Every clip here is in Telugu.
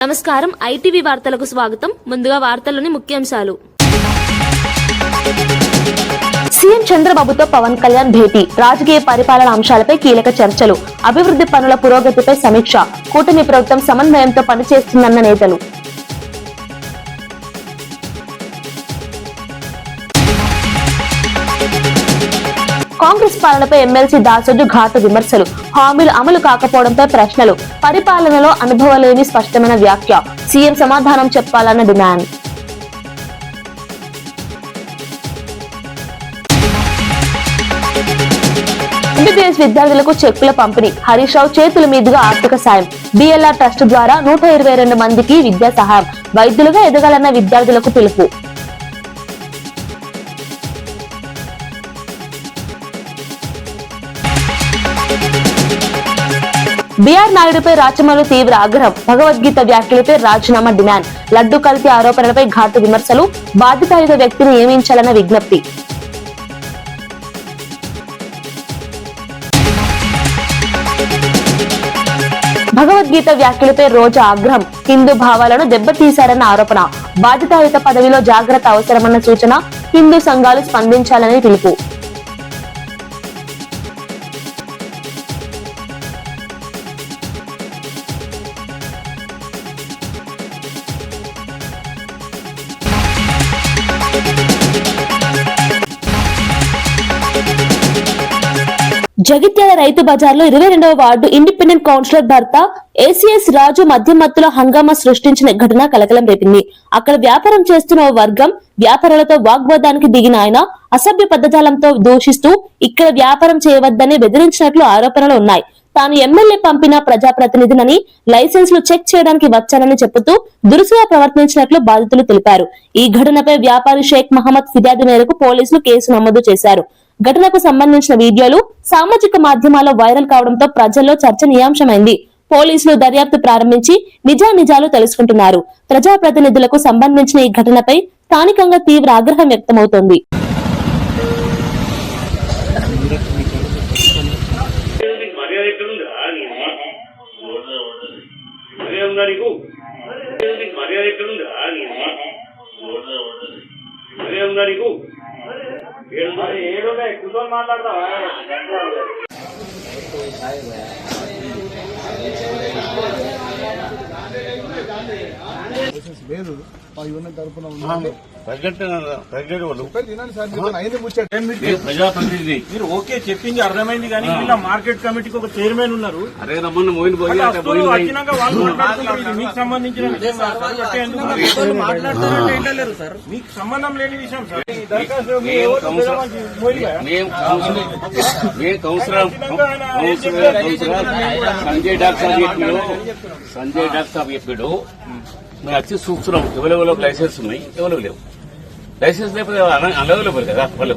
నమస్కారం ఐటీవీ వార్తలకు స్వాగతం. ముందుగా వార్తల్లోని ముఖ్యాంశాలు. సీఎం చంద్రబాబుతో పవన్ కళ్యాణ్ భేటీ, రాజకీయ పరిపాలన అంశాలపై కీలక చర్చలు, అభివృద్ధి పనుల పురోగతిపై సమీక్ష, కూటమి ప్రభుత్వం సమన్వయంతో పనిచేస్తుందన్న నేతలు. కాంగ్రెస్ పాలనపై ఎమ్మెల్సీ దాసోజు ఘాటు విమర్శలు, హామీలు అమలు కాకపోవడంపై ప్రశ్నలు, పరిపాలనలో అనుభవం లేని స్పష్టమైన వ్యాఖ్య, సీఎం సమాధానం చెప్పాలన్న డిమాండ్. ఎంబీబీఎస్ విద్యార్థులకు చెక్కుల పంపిణీ, హరీష్ రావు చేతుల మీదుగా ఆర్థిక సాయం, బిఎల్ఆర్ ట్రస్ట్ ద్వారా 122 మందికి విద్యా సహాయం, వైద్యులుగా ఎదగాలన్న విద్యార్థులకు పిలుపు. బీఆర్ నాయుడుపై రాచమల్లు తీవ్ర ఆగ్రహం, భగవద్గీత వ్యాఖ్యలపై రాజీనామా డిమాండ్, లడ్డు కల్తీ ఆరోపణలపై ఘాటు విమర్శలు, బాధ్యతాయుత వ్యక్తిని నియమించాలన్న విజ్ఞప్తి. భగవద్గీత వ్యాఖ్యలపై రోజా ఆగ్రహం, హిందూ భావాలను దెబ్బతీశారన్న ఆరోపణ, బాధ్యతాయుత పదవిలో జాగ్రత్త అవసరమన్న సూచన, హిందూ సంఘాలు స్పందించాలని పిలుపు. జగిత్యాల రైతు బజార్లో 22వ వార్డు ఇండిపెండెంట్ కౌన్సిలర్ భర్త ఏసీఎస్ రాజు మద్యం మత్తులో హంగామా సృష్టించిన ఘటన కలకలం రేపింది. అక్కడ వ్యాపారం చేస్తున్న ఓ వర్గం వ్యాపారులతో వాగ్వాదానికి దిగిన ఆయన అసభ్య పదజాలంతో దూషిస్తూ ఇక్కడ వ్యాపారం చేయవద్దని బెదిరించినట్లు ఆరోపణలు ఉన్నాయి. తాను ఎమ్మెల్యే పంపిన ప్రజాప్రతినిధినని, లైసెన్స్లు చెక్ చేయడానికి వచ్చానని చెబుతూ దురుసుగా ప్రవర్తించినట్లు బాధితులు తెలిపారు. ఈ ఘటనపై వ్యాపారి షేక్ మహమ్మద్ ఫిర్యాదు మేరకు పోలీసులు కేసు నమోదు చేశారు. ఘటనకు సంబంధించిన వీడియోలు సామాజిక మాధ్యమాల్లో వైరల్ కావడంతో ప్రజల్లో చర్చనీయాంశమైంది. పోలీసులు దర్యాప్తు ప్రారంభించి నిజానిజాలు తెలుసుకుంటున్నారు. ప్రజాప్రతినిధులకు సంబంధించిన ఈ ఘటనపై స్థానికంగా తీవ్ర ఆగ్రహం వ్యక్తమవుతోంది. కూర్చొని మాట్లాడతావా? లేదు ప్రజాప్రతినిధి మీరు ఓకే చెప్పింది అర్థమైంది, కానీ ఇలా మార్కెట్ కమిటీకి ఒక చైర్మన్ ఉన్నారు. అరే రమ్మన్న మోయిన్ వచ్చినాక వాళ్ళు మాట్లాడుతున్నారు. మీకు సంబంధించిన విషయం మాట్లాడుతున్నారంటే ఏంటలేరు సార్, మీకు సంబంధం లేని విషయం సార్. సంజయ్ డాక్టర్ సాబ్ చెప్పాడు, మేము వచ్చి చూస్తున్నాం ఎవరెవరో లైసెన్స్ ఉన్నాయి, ఎవరో లేవు. లైసెన్స్ లేకపోతే అనవైలబుల్ కదా వాళ్ళు.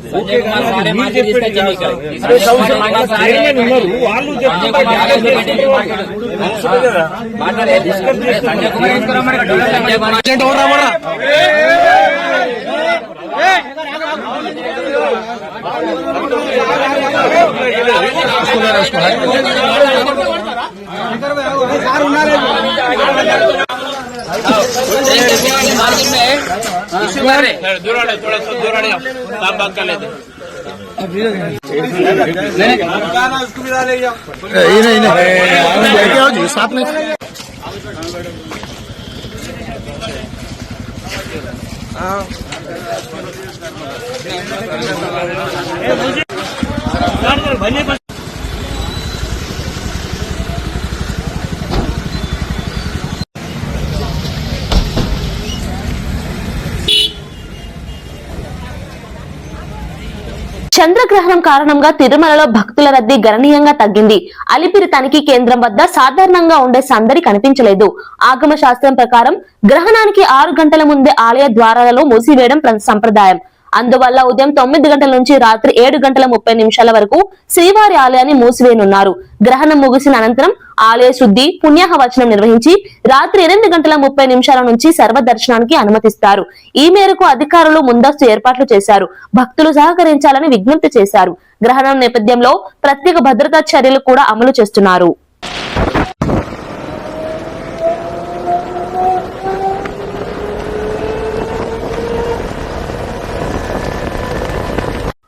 చంద్రగ్రహణం కారణంగా తిరుమలలో భక్తుల రద్దీ గణనీయంగా తగ్గింది. అలిపిరి తనిఖీ కేంద్రం వద్ద సాధారణంగా ఉండే సందడి కనిపించలేదు. ఆగమ శాస్త్రం ప్రకారం గ్రహణానికి 6 గంటల ముందే ఆలయ ద్వారాలలో మూసివేయడం సంప్రదాయం. అందువల్ల ఉదయం 9 గంటల నుంచి రాత్రి 7:30 వరకు శ్రీవారి ఆలయాన్ని మూసివేయనున్నారు. గ్రహణం ముగిసిన అనంతరం ఆలయ శుద్ధి, పుణ్యాహవచనం నిర్వహించి రాత్రి 8:30 నుంచి సర్వదర్శనానికి అనుమతిస్తారు. ఈ మేరకు అధికారులు ముందస్తు ఏర్పాట్లు చేశారు. భక్తులు సహకరించాలని విజ్ఞప్తి చేశారు. గ్రహణం నేపథ్యంలో ప్రత్యేక భద్రతా చర్యలు కూడా అమలు చేస్తున్నారు.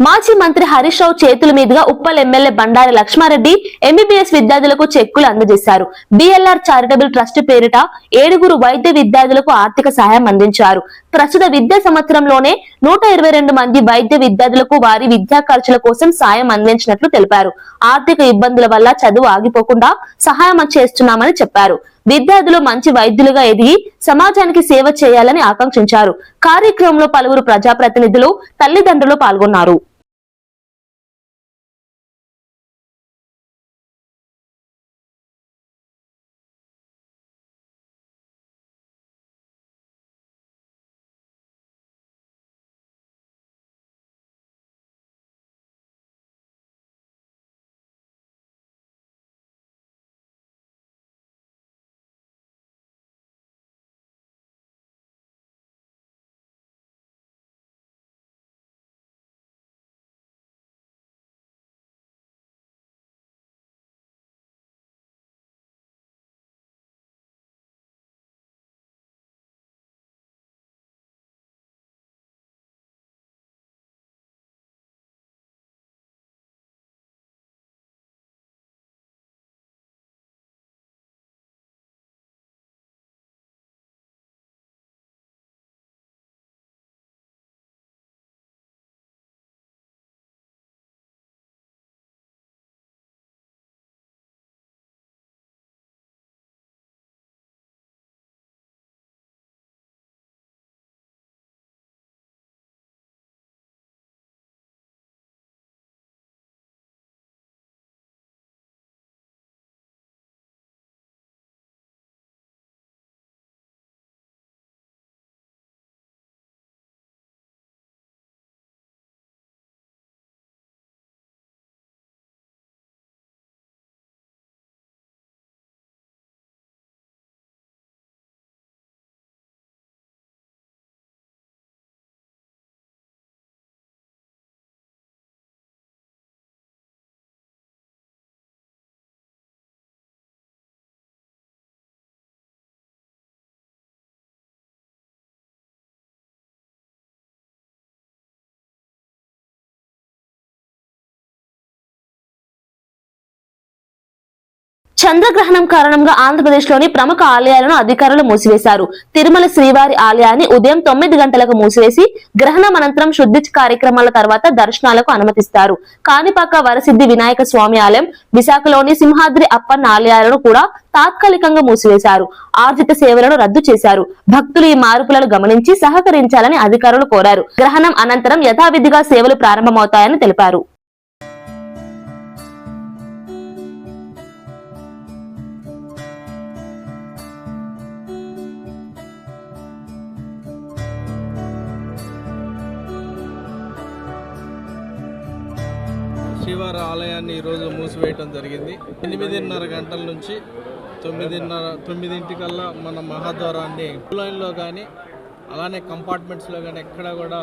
మాజీ మంత్రి హరీష్ రావు చేతుల మీదుగా ఉప్పల్ ఎమ్మెల్యే బండారి లక్ష్మారెడ్డి ఎంబీబీఎస్ విద్యార్థులకు చెక్కులు అందజేశారు. బిఎల్ఆర్ చారిటబుల్ ట్రస్ట్ పేరిట 7 వైద్య విద్యార్థులకు ఆర్థిక సహాయం అందించారు. ప్రస్తుత విద్యా సంవత్సరంలోనే 122 మంది వైద్య విద్యార్థులకు వారి విద్యా ఖర్చుల కోసం సాయం అందించినట్లు తెలిపారు. ఆర్థిక ఇబ్బందుల వల్ల చదువు ఆగిపోకుండా సహాయం చేస్తున్నామని చెప్పారు. విద్యార్థులు మంచి వైద్యులుగా ఎదిగి సమాజానికి సేవ చేయాలని ఆకాంక్షించారు. కార్యక్రమంలో పలువురు ప్రజాప్రతినిధులు, తల్లిదండ్రులు పాల్గొన్నారు. చంద్రగ్రహణం కారణంగా ఆంధ్రప్రదేశ్ లోని ప్రముఖ ఆలయాలను అధికారులు మూసివేశారు. తిరుమల శ్రీవారి ఆలయాన్ని ఉదయం 9 గంటలకు మూసివేసి గ్రహణం అనంతరం శుద్ధి కార్యక్రమాల తర్వాత దర్శనాలకు అనుమతిస్తారు. కాణిపాక వరసిద్ధి వినాయక స్వామి ఆలయం, విశాఖలోని సింహాద్రి అప్పన్న ఆలయాలను కూడా తాత్కాలికంగా మూసివేశారు. ఆర్జిత సేవలను రద్దు చేశారు. భక్తులు ఈ మార్పులను గమనించి సహకరించాలని అధికారులు కోరారు. గ్రహణం అనంతరం యథావిధిగా సేవలు ప్రారంభమవుతాయని తెలిపారు. శ్రీవారి ఆలయాన్ని ఈరోజు మూసివేయటం జరిగింది. 8:30 గంటల నుంచి 9:00కల్లా మన మహాద్వారాన్ని క్యూ లైన్లో కానీ అలానే కంపార్ట్మెంట్స్లో కానీ ఎక్కడా కూడా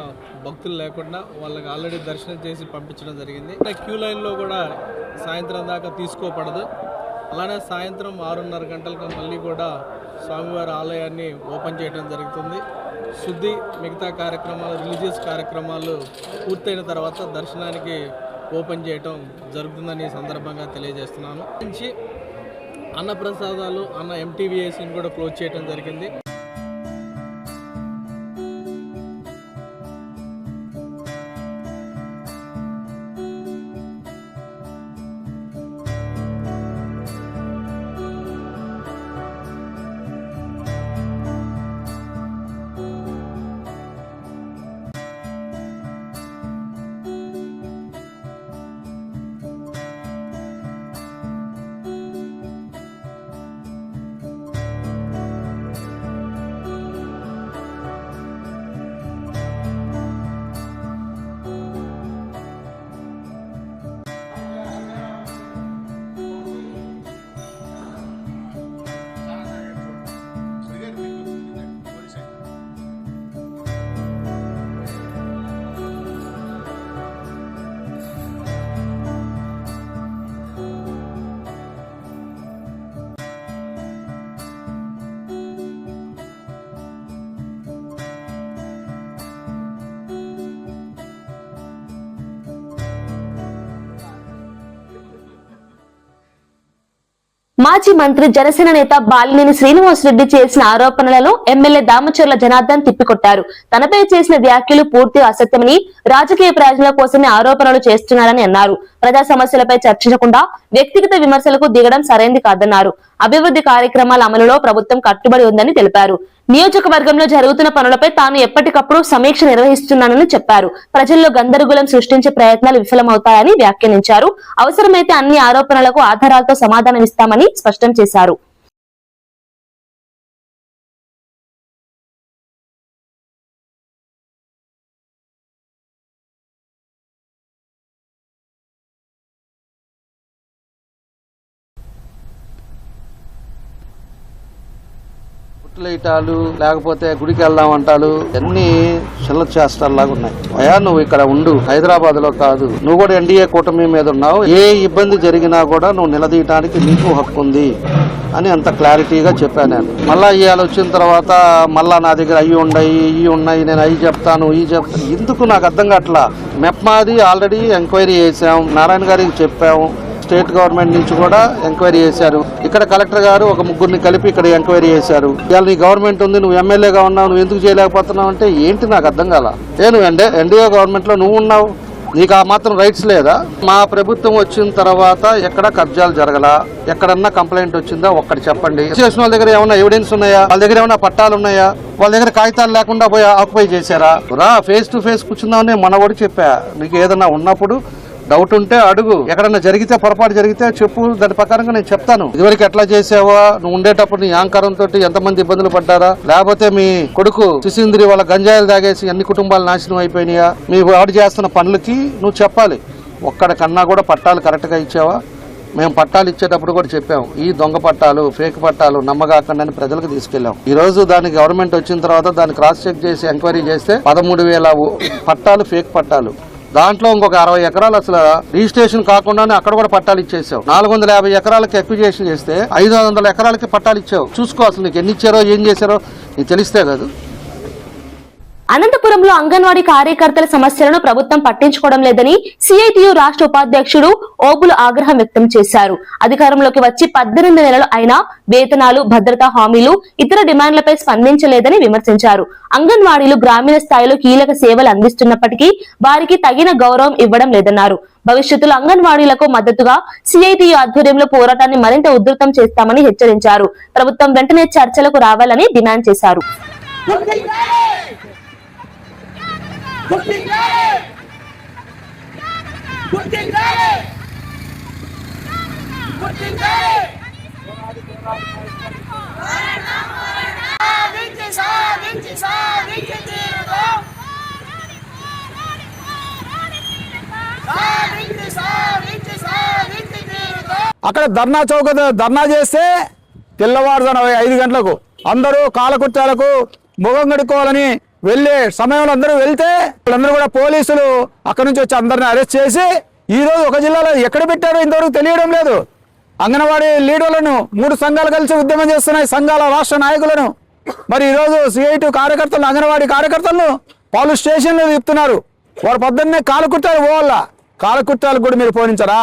భక్తులు లేకుండా వాళ్ళకి ఆల్రెడీ దర్శనం చేసి పంపించడం జరిగింది. క్యూ లైన్లో కూడా సాయంత్రం దాకా తీసుకోపడదు. అలానే సాయంత్రం 6:30 గంటలకు మళ్ళీ కూడా స్వామివారి ఆలయాన్ని ఓపెన్ చేయడం జరుగుతుంది. శుద్ధి మిగతా కార్యక్రమాలు, రిలీజియస్ కార్యక్రమాలు పూర్తయిన తర్వాత దర్శనానికి ఓపెన్ చేయటం జరుగుతుందని సందర్భంగా తెలియజేస్తున్నాను. నుంచి అన్నప్రసాదాలు, ఎంటీవీఎస్ని కూడా క్లోజ్ చేయడం జరిగింది. మాజీ మంత్రి జనసేన నేత బాలినేని శ్రీనివాసరెడ్డి చేసిన ఆరోపణలను ఎమ్మెల్యే దామచర్ల జనార్దన్ తిప్పికొట్టారు. తనపై చేసిన వ్యాఖ్యలు పూర్తిగా అసత్యమని, రాజకీయ ప్రయోజనాల కోసమే ఆరోపణలు చేస్తున్నారని అన్నారు. ప్రజా సమస్యలపై చర్చించకుండా వ్యక్తిగత విమర్శలకు దిగడం సరైంది కాదన్నారు. అభివృద్ధి కార్యక్రమాల అమలులో ప్రభుత్వం కట్టుబడి ఉందని తెలిపారు. నియోజకవర్గంలో జరుగుతున్న పనులపై తాను ఎప్పటికప్పుడు సమీక్ష నిర్వహిస్తున్నానని చెప్పారు. ప్రజల్లో గందరగోళం సృష్టించే ప్రయత్నాలు విఫలమవుతాయని వ్యాఖ్యానించారు. అవసరమైతే అన్ని ఆరోపణలకు ఆధారాలతో సమాధానమిస్తామని స్పష్టం చేశారు. లేటాలు లేకపోతే గుడికి వెళ్దాం అంటాలు అన్ని చిల్ల చేష్టల్లాగా ఉన్నాయి. అయ్యా నువ్వు ఇక్కడ ఉండు, హైదరాబాద్ లో కాదు. నువ్వు కూడా ఎన్డీఏ కూటమి మీద ఉన్నావు. ఏ ఇబ్బంది జరిగినా కూడా నువ్వు నిలదీయటానికి నీకు హక్కు ఉంది అని అంత క్లారిటీగా చెప్పాను నేను. మళ్ళా ఇవాళ వచ్చిన తర్వాత మళ్ళా నా దగ్గర అవి ఉన్నాయి నేను అవి చెప్తాను ఈ చెప్తాను. ఎందుకు నాకు అర్థం కావట్లా. మెప్మాది ఆల్రెడీ ఎంక్వైరీ చేసాం, నారాయణ గారికి చెప్పాము, స్టేట్ గవర్నమెంట్ నుంచి కూడా ఎంక్వైరీ చేశారు. ఇక్కడ కలెక్టర్ గారు ఒక ముగ్గురిని కలిపి ఇక్కడ ఎంక్వైరీ చేశారు. ఇవాళ నీ గవర్నమెంట్ ఉంది, నువ్వు ఎమ్మెల్యేగా ఉన్నావు, నువ్వు ఎందుకు చేయలేకపోతున్నావు అంటే ఏంటి నాకు అర్థం కాల. నువ్వు ఎన్డీఏ గవర్నమెంట్ లో నువ్వు ఉన్నావు, నీకు ఆ మాత్రం రైట్స్ లేదా? మా ప్రభుత్వం వచ్చిన తర్వాత ఎక్కడ కబ్జాలు జరగలా, ఎక్కడన్నా కంప్లైంట్ వచ్చిందా ఒక్కటి చెప్పండి. చేసిన వాళ్ళ దగ్గర ఏమైనా ఎవిడెన్స్ ఉన్నాయా? వాళ్ళ దగ్గర ఏమైనా పట్టాలు ఉన్నాయా? వాళ్ళ దగ్గర కాగితాలు లేకుండా పోయి ఆక్యుపై చేశారా? రా ఫేస్ టు ఫేస్ కూర్చుందామని మన కూడా చెప్పా. నీకు ఏదన్నా ఉన్నప్పుడు డౌట్ ఉంటే అడుగు. ఎక్కడన్నా జరిగితే పొరపాటు జరిగితే చెప్పు, దాని ప్రకారంగా నేను చెప్తాను. ఇదివరకు ఎట్లా చేసావా, నువ్వు ఉండేటప్పుడు నీ యాంకరంతో ఎంతమంది ఇబ్బందులు పడ్డారా? లేకపోతే మీ కొడుకు సుశీంద్రి వాళ్ళ గంజాయిలు తాగేసి అన్ని కుటుంబాలు నాశనం అయిపోయినాయా? మీ వాడు చేస్తున్న పనులకి నువ్వు చెప్పాలి. ఒక్కడికన్నా కూడా పట్టాలు కరెక్ట్ గా ఇచ్చావా? మేము పట్టాలు ఇచ్చేటప్పుడు కూడా చెప్పాం, ఈ దొంగ పట్టాలు ఫేక్ పట్టాలు నమ్మగాకండి అని ప్రజలకు తీసుకెళ్లాం. ఈ రోజు దానికి గవర్నమెంట్ వచ్చిన తర్వాత దాన్ని క్రాస్ చెక్ చేసి ఎంక్వైరీ చేస్తే 13,000 పట్టాలు ఫేక్ పట్టాలు. దాంట్లో ఇంకొక 60 ఎకరాలు అసలు రిజిస్ట్రేషన్ కాకుండానే అక్కడ కూడా పట్టాలు ఇచ్చేసావు. 450 ఎకరాలకి అక్విజిషన్ చేస్తే 500 ఎకరాలకి పట్టాలు ఇచ్చావు. చూసుకో అసలు నీకు ఎన్ని ఇచ్చారో ఏం చేశారో నీకు తెలిస్తే కాదు. అనంతపురంలో అంగన్వాడీ కార్యకర్తల సమస్యలను ప్రభుత్వం పట్టించుకోవడం లేదని సిఐటియు రాష్ట్ర ఉపాధ్యక్షుడు ఓబులు ఆగ్రహం వ్యక్తం చేశారు. అధికారంలోకి వచ్చి 18 నెలలు అయినా వేతనాలు, భద్రతా హామీలు, ఇతర డిమాండ్లపై స్పందించలేదని విమర్శించారు. అంగన్వాడీలు గ్రామీణ స్థాయిలో కీలక సేవలు అందిస్తున్నప్పటికీ వారికి తగిన గౌరవం ఇవ్వడం లేదన్నారు. భవిష్యత్తులో అంగన్వాడీలకు మద్దతుగా సిఐటియు ఆధ్వర్యంలో పోరాటాన్ని మరింత ఉధృతం చేస్తామని హెచ్చరించారు. ప్రభుత్వం వెంటనే చర్చలకు రావాలని డిమాండ్ చేశారు. అక్కడ ధర్నా చేస్తే తెల్లవారుజామున 5 గంటలకు అందరూ కాలకృత్యాలకు ముఖం కడుక్కోవాలని వెళ్లే సమయంలో అందరూ వెళ్తే వాళ్ళందరూ కూడా పోలీసులు అక్కడి నుంచి వచ్చి అందరిని అరెస్ట్ చేసి ఈ రోజు ఒక జిల్లాలో ఎక్కడ పెట్టారో ఇంతవరకు తెలియడం లేదు. అంగన్వాడీ లీడర్లను 3 సంఘాలు కలిసి ఉద్యమం చేస్తున్నాయి, సంఘాల రాష్ట్ర నాయకులను. మరి ఈ రోజు సిఐటి కార్యకర్తలు, అంగన్వాడీ కార్యకర్తలను పోలీస్ స్టేషన్లో చెప్తున్నారు. వారు పొద్దున్నే కాలకృత్యాలు పోవాలా, కాలకృత్యాలకు కూడా మీరు పోనించరా?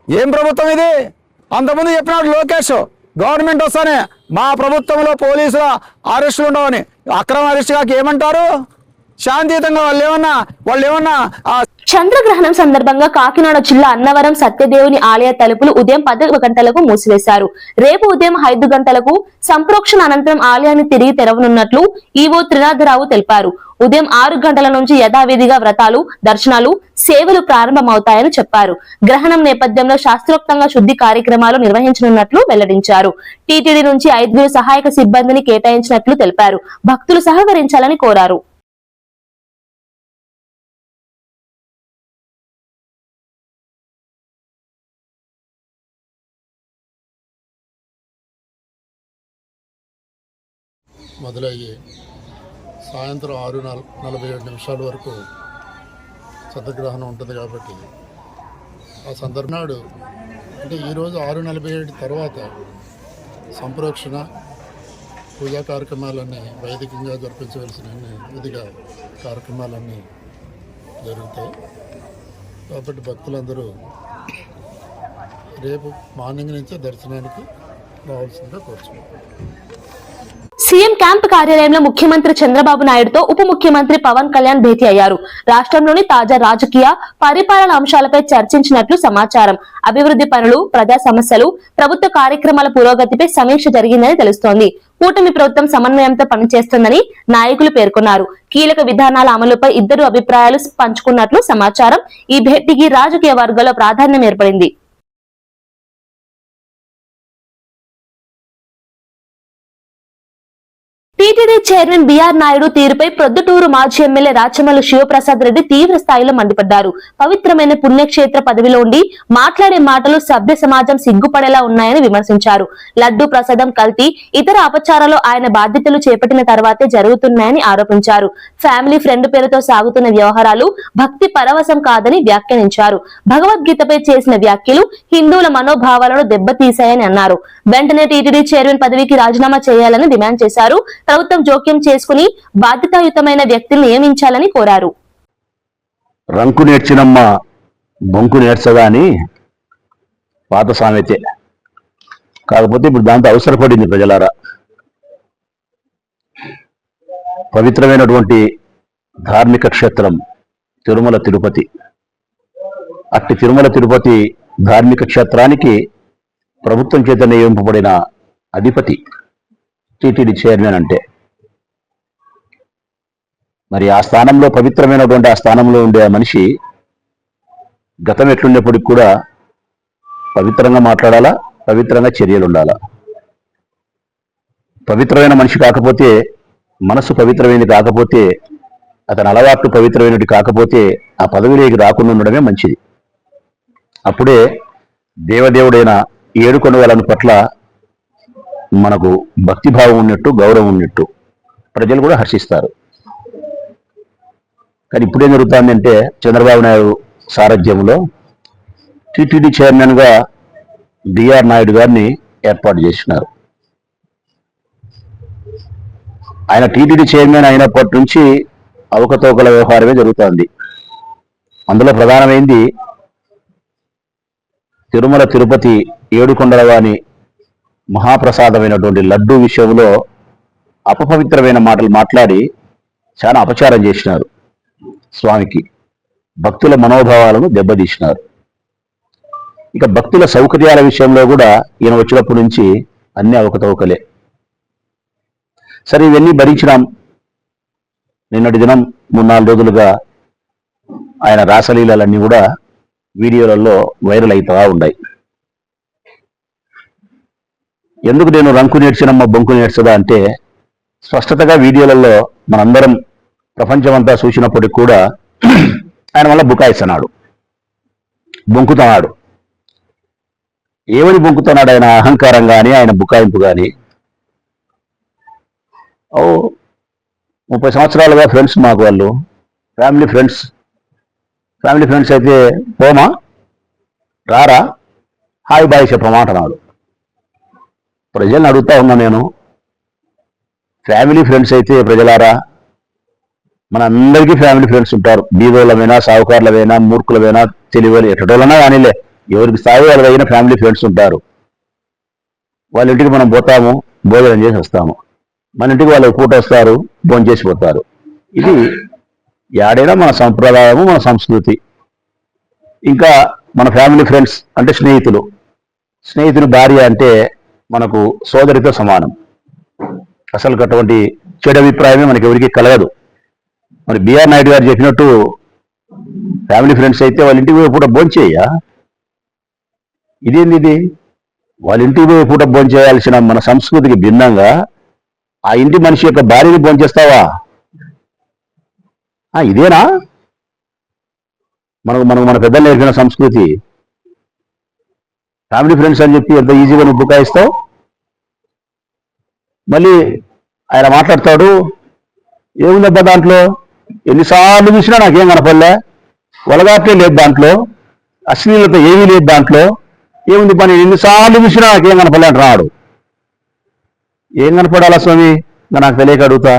ఏం ప్రభుత్వం ఇది? అంతకుముందు చెప్పినాడు లోకేష్, గవర్నమెంట్ వస్తానే మా ప్రభుత్వంలో పోలీసుల అరెస్టులు ఉండవని. అక్రమ అరెస్ట్ కాక ఏమంటారు? శాంతియుతంగా వాళ్ళు ఏమన్నా చంద్రగ్రహణం సందర్భంగా కాకినాడ జిల్లా అన్నవరం సత్యదేవుని ఆలయ తలుపులు ఉదయం 10 గంటలకు మూసివేశారు. రేపు ఉదయం 5 గంటలకు సంప్రోక్షణ అనంతరం ఆలయాన్ని తిరిగి తెరవనున్నట్లు ఈవో త్రినాథరావు తెలిపారు. ఉదయం 6 గంటల నుంచి యథావిధిగా వ్రతాలు, దర్శనాలు, సేవలు ప్రారంభమవుతాయని చెప్పారు. గ్రహణం నేపథ్యంలో శాస్త్రోక్తంగా శుద్ధి కార్యక్రమాలు నిర్వహించనున్నట్లు వెల్లడించారు. టీటీడీ నుంచి 5 సహాయక సిబ్బందిని కేటాయించినట్లు తెలిపారు. భక్తులు సహకరించాలని కోరారు. మొదలయ్యి సాయంత్రం 6:47 వరకు చంద్రగ్రహణం ఉంటుంది. కాబట్టి ఆ సందర్భనాడు అంటే ఈరోజు 6:47 తర్వాత సంప్రోక్షణ పూజా కార్యక్రమాలన్నీ వైదికంగా జరిపించవలసిన విధిగా కార్యక్రమాలన్నీ జరుగుతాయి. కాబట్టి భక్తులందరూ రేపు మార్నింగ్ నుంచే దర్శనానికి రావాల్సిందిగా కోరుచున్నాను. సీఎం క్యాంప్ కార్యాలయంలో ముఖ్యమంత్రి చంద్రబాబు నాయుడుతో ఉప ముఖ్యమంత్రి పవన్ కళ్యాణ్ భేటీ అయ్యారు. రాష్ట్రంలోని తాజా రాజకీయ పరిపాలన అంశాలపై చర్చించినట్లు సమాచారం. అభివృద్ధి పనులు, ప్రజా సమస్యలు, ప్రభుత్వ కార్యక్రమాల పురోగతిపై సమీక్ష జరిగిందని తెలుస్తోంది. కూటమి ప్రభుత్వం సమన్వయంతో పనిచేస్తుందని నాయకులు పేర్కొన్నారు. కీలక విధానాల అమలుపై ఇద్దరు అభిప్రాయాలు పంచుకున్నట్లు సమాచారం. ఈ భేటీకి రాజకీయ వర్గాల్లో ప్రాధాన్యం ఏర్పడింది. టీటీడీ చైర్మన్ బిఆర్ నాయుడు తీరుపై ప్రొద్దుటూరు మాజీ ఎమ్మెల్యే రాచమల్లు శివప్రసాద్ రెడ్డి తీవ్ర స్థాయిలో మండిపడ్డారు. పవిత్రమైన పుణ్యక్షేత్ర పదవిలో ఉండి మాట్లాడే మాటలు సభ్య సమాజం సిగ్గుపడేలా ఉన్నాయని విమర్శించారు. లడ్డూ ప్రసాదం కల్తీ, ఇతర అపచారాలు ఆయన బాధ్యతలు చేపట్టిన తర్వాతే జరుగుతున్నాయని ఆరోపించారు. ఫ్యామిలీ ఫ్రెండ్ పేరుతో సాగుతున్న వ్యవహారాలు భక్తి పరవశం కాదని వ్యాఖ్యానించారు. భగవద్గీతపై చేసిన వ్యాఖ్యలు హిందువుల మనోభావాలను దెబ్బతీశాయని అన్నారు. వెంటనే టీటీడీ చైర్మన్ పదవికి రాజీనామా చేయాలని డిమాండ్ చేశారు. ప్రభుత్వం జోక్యం చేసుకుని బాధ్యతాయుతమైన వ్యక్తిని నియమించాలని కోరారు. రంకు నేర్చినమ్మ బొంకు నేర్చగా అని పాత సామెతే. కాకపోతే ఇప్పుడు దాంతో అవసరపడింది ప్రజలారా. పవిత్రమైనటువంటి ధార్మిక క్షేత్రం తిరుమల తిరుపతి. అట్టి తిరుమల తిరుపతి ధార్మిక క్షేత్రానికి ప్రభుత్వం చేత నియమింపబడిన అధిపతి టీటీడీ చైర్మన్ అంటే. మరి ఆ స్థానంలో, పవిత్రమైనటువంటి ఆ స్థానంలో ఉండే ఆ మనిషి గతం ఎట్లుండేప్పటికి కూడా పవిత్రంగా మాట్లాడాలా, పవిత్రంగా చర్యలు ఉండాలా. పవిత్రమైన మనిషి కాకపోతే, మనసు పవిత్రమైనది కాకపోతే, అతని అలవాట్లు పవిత్రమైనది కాకపోతే ఆ పదవిలోకి రాకుండా ఉండడమే మంచిది. అప్పుడే దేవదేవుడైన ఏడుకొండవాళ్ళని పట్ల మనకు భక్తిభావం ఉన్నట్టు, గౌరవం ఉన్నట్టు, ప్రజలు కూడా హర్షిస్తారు. కానీ ఇప్పుడేం జరుగుతుందంటే చంద్రబాబు నాయుడు సారథ్యంలో టీటీడీ చైర్మన్ గా బిఆర్ నాయుడు గారిని ఏర్పాటు చేసినారు. ఆయన టీటీడీ చైర్మన్ అయినప్పటి నుంచి అవకతవకల వ్యవహారమే జరుగుతోంది. అందులో ప్రధానమైంది తిరుమల తిరుపతి ఏడుకొండలవాని మహాప్రసాదమైనటువంటి లడ్డూ విషయంలో అపవిత్రమైన మాటలు మాట్లాడి చాలా అపచారం చేసినారు. స్వామికి భక్తుల మనోభావాలను దెబ్బతీసినారు. ఇక భక్తుల సౌకర్యాల విషయంలో కూడా ఈయన వచ్చినప్పటి నుంచి అన్ని అవకతవకలే. సరే, ఇవన్నీ భరించినాం. నిన్నటి దినం 3-4 రోజులుగా ఆయన రాసలీలన్నీ కూడా వీడియోలలో వైరల్ అవుతా ఉన్నాయి. ఎందుకు నేను రంకు నేర్చినమ్మ బొంకు నేర్చదా అంటే, స్పష్టతగా వీడియోలలో మనందరం ప్రపంచమంతా చూసినప్పటికి కూడా ఆయన వల్ల బుకాయిస్తున్నాడు, బొంకుతున్నాడు. ఏమని బొంకుతున్నాడు? ఆయన అహంకారం కానీ, ఆయన బుకాయింపు కానీ. 30 సంవత్సరాలుగా ఫ్రెండ్స్ మాకు, వాళ్ళు ఫ్యామిలీ ఫ్రెండ్స్ అయితే పోమా, రారా, హాయ్ బాయ్ చెప్పమా అంటున్నాడు. ప్రజల్ని అడుగుతా ఉన్నా నేను, ఫ్యామిలీ ఫ్రెండ్స్ అయితే ప్రజలారా, మన అందరికీ ఫ్యామిలీ ఫ్రెండ్స్ ఉంటారు. బీదోళ్ళమైనా, సావుకారులమైనా, మూర్ఖులమైనా, తెలియని ఎట్టడోళ్ళైనా కానీలే, ఎవరికి స్థాయి వాళ్ళ అయిన ఫ్యామిలీ ఫ్రెండ్స్ ఉంటారు. వాళ్ళ ఇంటికి మనం పోతాము, భోజనం చేసి వస్తాము. మన ఇంటికి వాళ్ళు పూట వస్తారు, భోజనం చేసి పోతారు. ఇది యాడైనా మన సంప్రదాయము, మన సంస్కృతి. ఇంకా మన ఫ్యామిలీ ఫ్రెండ్స్ అంటే స్నేహితుని భార్య అంటే మనకు సోదరితో సమానం. అసలు అటువంటి చెడు అభిప్రాయమే మనకి ఎవరికి కలగదు. మరి బిఆర్ నాయుడు గారు చెప్పినట్టు ఫ్యామిలీ ఫ్రెండ్స్ అయితే వాళ్ళ ఇంటికి పోయి పూట భోంచేయ. ఇదేంది ఇది? వాళ్ళ ఇంటికి పోయి పూట భోంచేయాల్సిన మన సంస్కృతికి భిన్నంగా ఆ ఇంటి మనిషి యొక్క భార్యని భోంచేస్తావా? ఇదేనా మన పెద్దలు నేర్పిన సంస్కృతి? ఫ్యామిలీ ఫ్రెండ్స్ అని చెప్పి ఎంత ఈజీగా నువ్వు బుకాయిస్తావు. మళ్ళీ ఆయన మాట్లాడతాడు, ఏముందబ్బా దాంట్లో, ఎన్నిసార్లు చూసినా నాకేం కనపడలే, వలగాట్లే లేదు దాంట్లో, అశ్లీలత ఏమీ లేదు దాంట్లో, ఏముంది పని, ఎన్నిసార్లు చూసినా నాకేం కనపడలే అంటున్నాడు. ఏం కనపడాలా స్వామి? నాకు తెలియక అడుగుతా.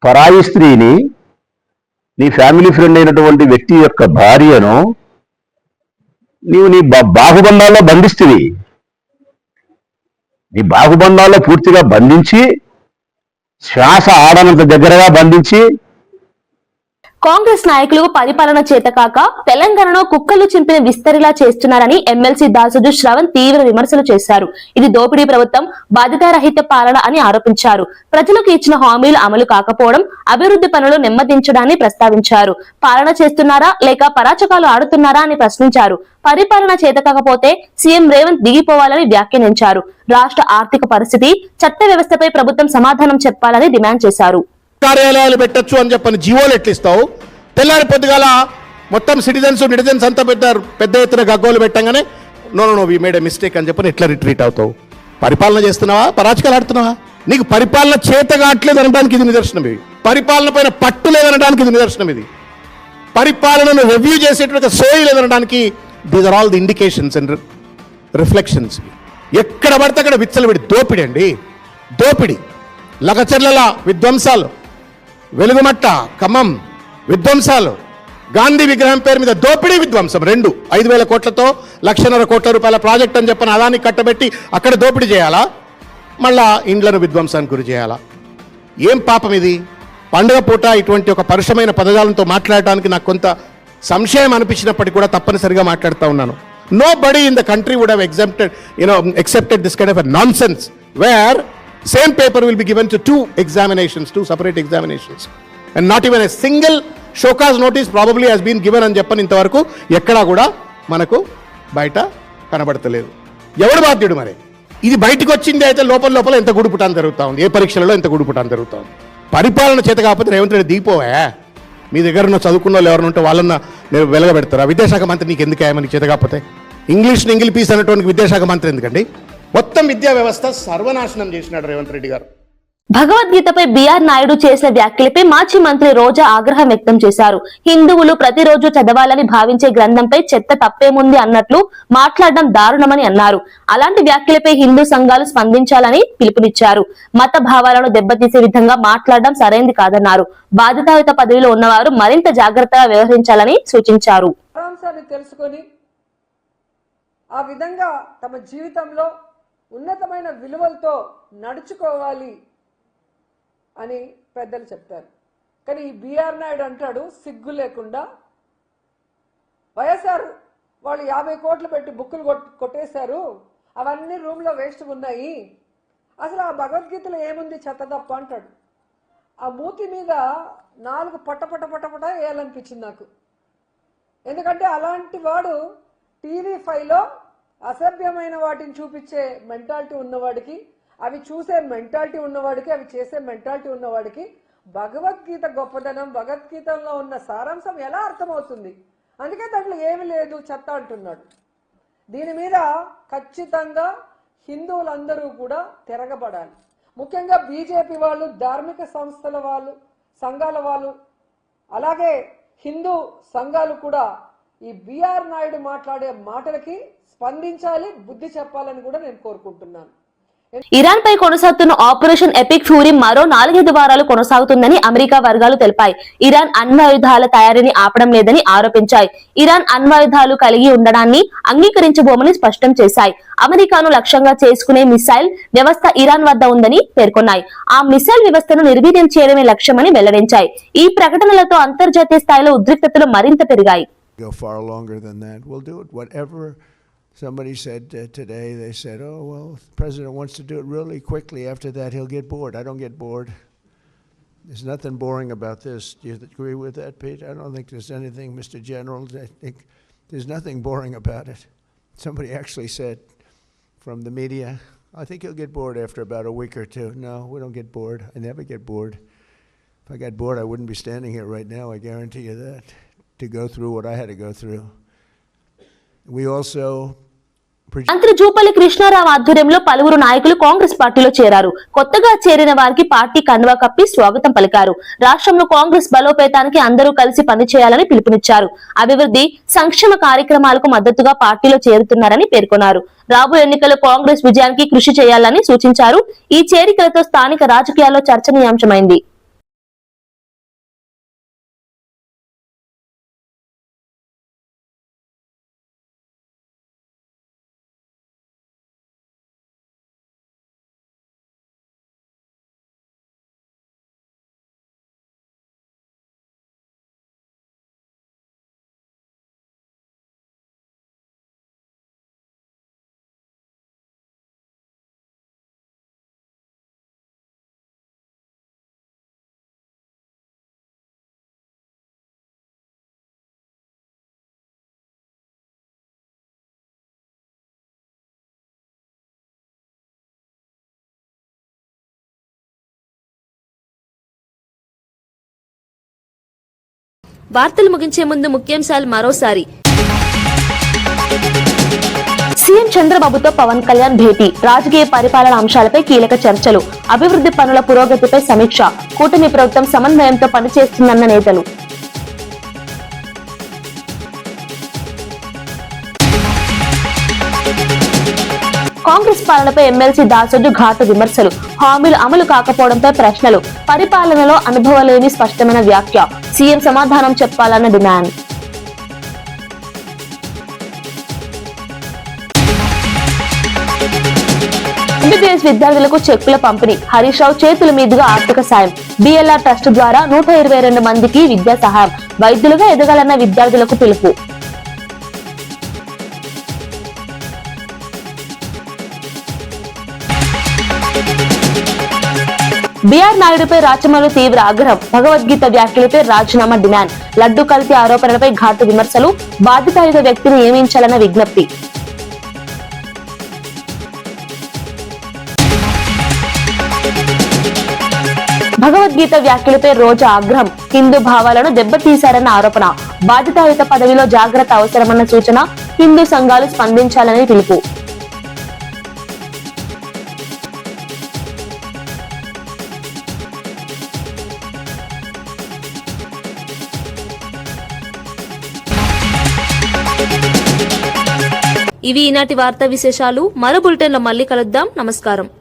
పరాయి స్త్రీని, నీ ఫ్యామిలీ ఫ్రెండ్ అయినటువంటి వ్యక్తి యొక్క భార్యను నీవు నీ బాహుబంధాల్లో బంధిస్తువి. ఈ బాహుబంధాల్లో పూర్తిగా బంధించి, శ్వాస ఆడనంత దగ్గరగా బంధించి, కాంగ్రెస్ నాయకులు పరిపాలన చేతకాక తెలంగాణలో కుక్కలు చింపిన విస్తరిలా చేస్తున్నారని ఎమ్మెల్సీ దాసుడు శ్రవణ్ తీవ్ర విమర్శలు చేశారు. ఇది దోపిడీ ప్రభుత్వం, బాధ్యతారహిత పాలన అని ఆరోపించారు. ప్రజలకు ఇచ్చిన హామీలు అమలు కాకపోవడం, అభివృద్ధి పనులు నెమ్మదించడాన్ని ప్రస్తావించారు. పాలన చేస్తున్నారా లేక పరాచకాలు ఆడుతున్నారా అని ప్రశ్నించారు. పరిపాలన చేతకాకపోతే సీఎం రేవంత్ దిగిపోవాలని వ్యాఖ్యానించారు. రాష్ట్ర ఆర్థిక పరిస్థితి, చట్ట వ్యవస్థపై ప్రభుత్వం సమాధానం చెప్పాలని డిమాండ్ చేశారు. కార్యాలయాలు పెట్టచ్చు అని చెప్పని జీవోలు ఎట్లిస్తావు? తెల్లారి పొద్దుగాల మొత్తం నిటిజన్స్ అంతా పెద్ద ఎత్తున గగ్గోలు పెట్టంగానే no we made a mistake అని చెప్పని ఎట్లా రిట్రీట్ అవుతావు? పరిపాలన చేస్తున్నావా, పరాచకాలు ఆడుతున్నావా? నీకు పరిపాలన చేత కావట్లేదు అనడానికి ఇది నిదర్శనం. ఇది పరిపాలన పైన పట్టు లేదనడానికి ఇది నిదర్శనం. ఇది పరిపాలనను రివ్యూ చేసేటువంటి సోయి లేదనడానికి these are all the indications and reflections. ఎక్కడ పడితే అక్కడ విచ్చలవిడి దోపిడి అండి, దోపిడి. లగచర్ల విధ్వంసాలు, వెలుగుమట్ట ఖమ్మం విధ్వంసాలు, గాంధీ విగ్రహం పేరు మీద దోపిడీ విధ్వంసం, 5,000 కోట్లతో 1,50,000 కోట్ల రూపాయల ప్రాజెక్ట్ అని చెప్పని అదానికి కట్టబెట్టి అక్కడ దోపిడీ చేయాలా? మళ్ళా ఇండ్లను విధ్వంసానికి గురి చేయాలా? ఏం పాపం ఇది? పండుగ పూట ఇటువంటి ఒక పరుషమైన పదజాలంతో మాట్లాడటానికి నాకు కొంత సంశయం అనిపించినప్పటికీ కూడా తప్పనిసరిగా మాట్లాడుతూ ఉన్నాను. Nobody in the country would have accepted this kind of a nonsense where same paper will be given to two separate examinations, and not even a single show cause notice probably has been given అని చెప్పని ఇంతవరకు ఎక్కడా కూడా మనకు బయట కనబడతలేదు. ఎవడు బాధ్యుడు మరి? ఇది బయటకు వచ్చింది అయితే లోపల ఎంత గుడిపుటాన్ని జరుగుతూ ఉంది, ఏ పరీక్షలలో ఎంత గుడిపుటాన్ని జరుగుతూ ఉంది. పరిపాలన చేత కాకపోతే రేవంత్ రెడ్డి దిగిపోవా? మీ దగ్గర ఉన్న చదువుకున్న వాళ్ళు ఎవరైనా ఉంటే వాళ్ళన్న నేను వెలగబెడతారా? విద్యాశాఖ మంత్రి నీకు ఎందుకు ఏమని చేత కాకపోతే? ఇంగ్లీష్ పీస్ అనేటువంటి విద్యాశాఖ మంత్రి ఎందుకండి? మొత్తం విద్యా వ్యవస్థ సర్వనాశనం చేసినాడు రేవంత్ రెడ్డి గారు. భగవద్గీతపై బిఆర్ నాయుడు చేసిన వ్యాఖ్యలపై మాజీ మంత్రి రోజా ఆగ్రహం వ్యక్తం చేశారు. హిందువులు ప్రతిరోజు చదవాలని భావించే గ్రంథంపై చెత్త తప్పేముంది అన్నట్లు మాట్లాడడం దారుణమని అన్నారు. అలాంటి వ్యాఖ్యలపై హిందూ సంఘాలు స్పందించాలని పిలుపునిచ్చారు. మత భావాలను దెబ్బతీసే విధంగా మాట్లాడడం సరైంది కాదన్నారు. బాధ్యతాయుత పదవిలో ఉన్నవారు మరింత జాగ్రత్తగా వ్యవహరించాలని సూచించారు. తెలుసుకొని ఆ విధంగా తమ జీవితంలో ఉన్నతమైన విలువలతో నడుచుకోవాలి అని పెద్దలు చెప్తారు. కానీ ఈ బిఆర్ నాయుడు అంటాడు సిగ్గు లేకుండా, వైఎస్ఆర్ వాళ్ళు 50 కోట్లు పెట్టి బుక్కులు కొట్టేశారు, అవన్నీ రూమ్లో వేస్ట్ ఉన్నాయి, అసలు ఆ భగవద్గీతలో ఏముంది చెత్త తప్ప అంటాడు. ఆ మూతి మీద 4 పట్ట వేయాలనిపించింది నాకు. ఎందుకంటే అలాంటి వాడు టీవీ5లో అసభ్యమైన వాటిని చూపించే మెంటాలిటీ ఉన్నవాడికి, అవి చూసే మెంటాలిటీ ఉన్నవాడికి, అవి చేసే మెంటాలిటీ ఉన్నవాడికి భగవద్గీత గొప్పదనం, భగవద్గీతలో ఉన్న సారాంశం ఎలా అర్థమవుతుంది? అందుకే దాంట్లో ఏమి లేదు చెత్త అంటున్నాడు. దీని మీద ఖచ్చితంగా హిందువులందరూ కూడా తిరగబడాలి. ముఖ్యంగా బీజేపీ వాళ్ళు, ధార్మిక సంస్థల వాళ్ళు, సంఘాల వాళ్ళు, అలాగే హిందూ సంఘాలు కూడా ఈ బిఆర్ నాయుడు మాట్లాడే మాటలకి స్పందించాలి, బుద్ధి చెప్పాలని కూడా నేను కోరుకుంటున్నాను. ఇరాన్ పై కొనసాగుతున్న ఆపరేషన్ ఎపిక్ ఫ్యూరీ మరో 4-5 వారాలు కొనసాగుతుందని అమెరికా వర్గాలు తెలిపాయి. ఇరాన్ అణ్వాయుధాల తయారీని ఆపడం లేదని ఆరోపించాయి. ఇరాన్ అణ్వాయుధాలు కలిగి ఉండడాన్ని అంగీకరించబోమని స్పష్టం చేశాయి. అమెరికాను లక్ష్యంగా చేసుకునే మిసైల్ వ్యవస్థ ఇరాన్ వద్ద ఉందని పేర్కొన్నాయి. ఆ మిసైల్ వ్యవస్థను నిర్వీర్యం చేయడమే లక్ష్యమని వెల్లడించాయి. ఈ ప్రకటనలతో అంతర్జాతీయ స్థాయిలో ఉద్రిక్తతలు మరింత పెరిగాయి. Somebody said today, they said, oh, well, the president wants to do it really quickly. After that, he'll get bored. I don't get bored. There's nothing boring about this. Do you agree with that, Pete? I don't think there's anything, Mr. General. I think there's nothing boring about it. Somebody actually said from the media, I think he'll get bored after about a week or two. No, we don't get bored. I never get bored. If I got bored, I wouldn't be standing here right now. I guarantee you that, to go through what I had to go through. We also మంత్రి జూపల్లి కృష్ణారావు ఆధ్వర్యంలో పలువురు నాయకులు కాంగ్రెస్ పార్టీలో చేరారు. కొత్తగా చేరిన వారికి పార్టీ కండువా కప్పి స్వాగతం పలికారు. రాష్ట్రంలో కాంగ్రెస్ బలోపేతానికి అందరూ కలిసి పనిచేయాలని పిలుపునిచ్చారు. అభివృద్ధి, సంక్షేమ కార్యక్రమాలకు మద్దతుగా పార్టీలో చేరుతున్నారని పేర్కొన్నారు. రాబోయే ఎన్నికల్లో కాంగ్రెస్ విజయానికి కృషి చేయాలని సూచించారు. ఈ చేరికలతో స్థానిక రాజకీయాల్లో చర్చనీయాంశమైంది. వార్తలు ముగించే ముందు ముఖ్యాంశాలు మరోసారి. సీఎం చంద్రబాబుతో పవన్ కళ్యాణ్ భేటీ, రాజకీయ పరిపాలన అంశాలపై కీలక చర్చలు, అభివృద్ధి పనుల పురోగతిపై సమీక్ష, కూటమి ప్రభుత్వం సమన్వయంతో పనిచేస్తుందన్న నేతలు. కాంగ్రెస్ పాలనపై ఎమ్మెల్సీ దాసోజు ఘాటు విమర్శలు, హామీలు అమలు కాకపోవడంపై ప్రశ్నలు, పరిపాలనలో అనుభవం లేని స్పష్టమైన వ్యాఖ్య, సీఎం సమాధానం చెప్పాలన్న డిమాండ్. ఎంబీబీఎస్ విద్యార్థులకు చెక్కుల పంపిణీ, హరీష్ రావు చేతుల మీదుగా ఆర్థిక సాయం, బిఎల్ఆర్ ట్రస్ట్ ద్వారా 122 మందికి విద్యా సహాయం, వైద్యులుగా ఎదగాలన్న విద్యార్థులకు పిలుపు. బీఆర్ నాయుడుపై రాచమల్లు తీవ్ర ఆగ్రహం, భగవద్గీత వ్యాఖ్యలపై రాజీనామా డిమాండ్, లడ్డు కల్తీ ఆరోపణలపై ఘాటు విమర్శలు, బాధితాయుత వ్యక్తిని నియమించాలన్న విజ్ఞప్తి. భగవద్గీత వ్యాఖ్యలపై రోజా ఆగ్రహం, హిందూ భావాలను దెబ్బతీశారన్న ఆరోపణ, బాధితాయుత పదవిలో జాగ్రత్త అవసరమన్న సూచన, హిందూ సంఘాలు స్పందించాలని పిలుపు. ఇవి ఈనాటి వార్తా విశేషాలు. మరో బులెటిన్లో మళ్ళీ కలుద్దాం. నమస్కారం.